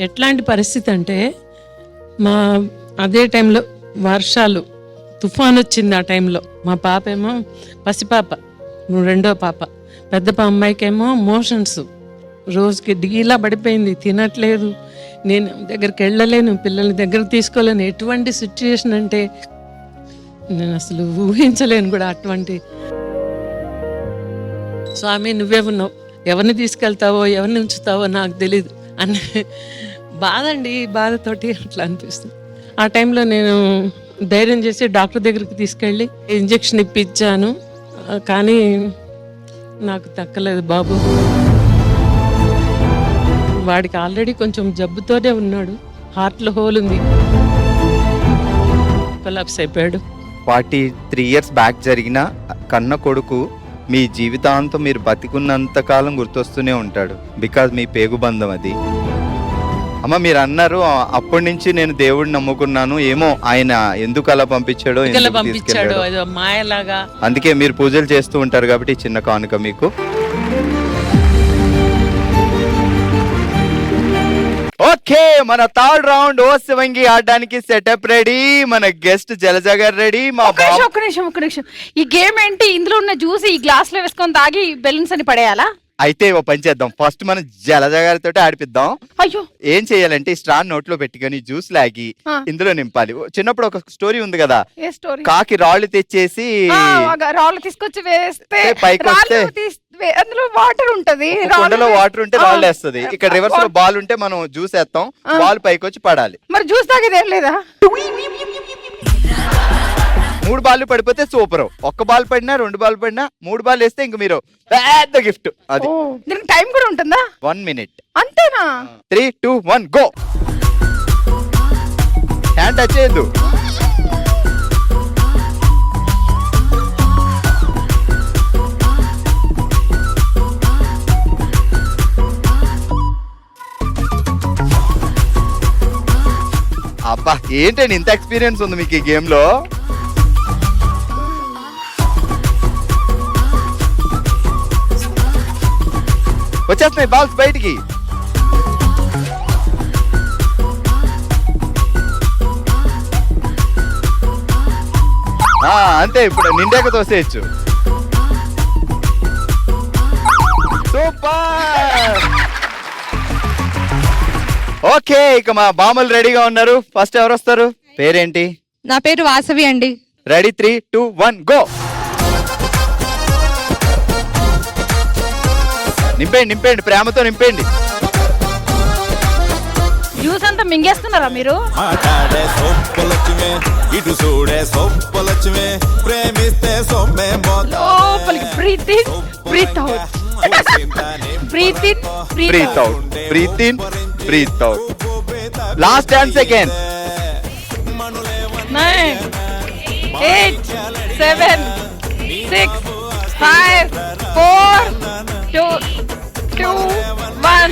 ఎట్లాంటి పరిస్థితి అంటే మా అదే టైంలో వర్షాలు తుఫాన్ వచ్చింది. ఆ టైంలో మా పాప ఏమో పసిపాప, రెండో పాప, పెద్ద అమ్మాయికేమో మోషన్స్ రోజుకి డీలా పడిపోయింది, తినట్లేదు. నేను దగ్గరికి వెళ్ళలేను, పిల్లల్ని దగ్గరకు తీసుకోలేను. ఎటువంటి సిచ్యుయేషన్ అంటే నేను అసలు ఊహించలేను కూడా. అటువంటి స్వామి నువ్వే ఉన్నావు, ఎవరిని తీసుకెళ్తావో ఎవరిని ఉంచుతావో నాకు తెలీదు అని బాధ అండి. బాధతోటి అట్లా అనిపిస్తుంది. ఆ టైంలో నేను ధైర్యం చేసి డాక్టర్ దగ్గరికి తీసుకెళ్ళి ఇంజెక్షన్ ఇప్పించాను, కానీ నాకు తక్కలేదు బాబు. వాడికి ఆల్రెడీ కొంచెం జబ్బుతోనే ఉన్నాడు, హార్ట్లో హోల్ ఉంది, కొలాప్స్ అయిపోయాడు. 43 years బ్యాక్ జరిగిన కన్న కొడుకు మీ జీవితాంతం మీరు బతికున్నంత కాలం గుర్తొస్తూనే ఉంటాడు. బికాజ్ మీ పేగుబంధం అది. అమ్మ మీరు అన్నారు అప్పటి నుంచి నేను దేవుడిని నమ్ముకున్నాను, ఏమో ఆయన ఎందుకు అలా పంపించాడో మాయలాగా. అందుకే మీరు పూజలు చేస్తూ ఉంటారు కాబట్టి చిన్న కానుక మీకు. ఓకే, మన థర్డ్ రౌండ్ ఓ శివంగి ఆడడానికి సెటప్ రెడీ. మన గెస్ట్ జలజ గారు రెడీ. మా ఒక్క నిమిషం. ఈ గేమ్ ఏంటి? ఇందులో ఉన్న జ్యూస్ ఈ గ్లాస్ లో వేసుకొని తాగి బెలూన్స్ అని పడేయాలా? అయితే ఓ పని చేద్దాం, ఫస్ట్ మనం జలజ గారితో ఆడిపిద్దాం. అయ్యో, ఏం చేయాలంటే స్ట్రాన్ నోట్లో పెట్టుకొని జ్యూస్ లాగి ఇందులో నింపాలి. చిన్నప్పుడు ఒక స్టోరీ ఉంది కదా, కాకి రాళ్ళు తెచ్చేసి రాళ్ళు తీసుకొచ్చి వేస్తే పైకి వస్తే అందులో వాటర్ ఉంటది, కొండలో వాటర్ ఉంటే రాళ్ళు వేస్తుంది. ఇక్కడ రివర్స్ లో బాల్ ఉంటే మనం జ్యూస్ వేస్తాం, బాల్ పైకి వచ్చి పడాలి. మరి జ్యూస్ తాగేదేం లేదా? 3 బాల్ పడిపోతే సూపర్. 1 బాల్ పడినా 2 బాల్ పడినా 3 బాల్ వేస్తే ఇంక మీరు పెద్ద గిఫ్ట్. అది దీనికి టైం కూడా ఉంటుందా? 1 minute అంతేనా? 3, 2, 1 గో. హ్యాండ్ టచ్ చేయొద్దు. అబ్బా ఏంటండి ఇంత ఎక్స్పీరియన్స్ ఉంది మీకు ఈ గేమ్ లో. వచ్చేస్తున్నాయి బాల్స్ బయటికి. అంతే, ఇప్పుడు నిండాక తోసేయచ్చు. సూపర్. ఓకే, ఇక మా బామలు రెడీగా ఉన్నారు. ఫస్ట్ ఎవరు వస్తారు? పేరేంటి? నా పేరు వాసవి అండి. Ready 3, 2, 1 go. నింపేయండి, ప్రేమతో నింపేయండి. జ్యూస్ అంతా మింగేస్తున్నారా మీరు? లోపలికి breathe in, breathe out, breathe in, breathe out, breathe in, breathe out. Last 10 seconds. 9, 8, 7, 6, 5, 4, 2, 1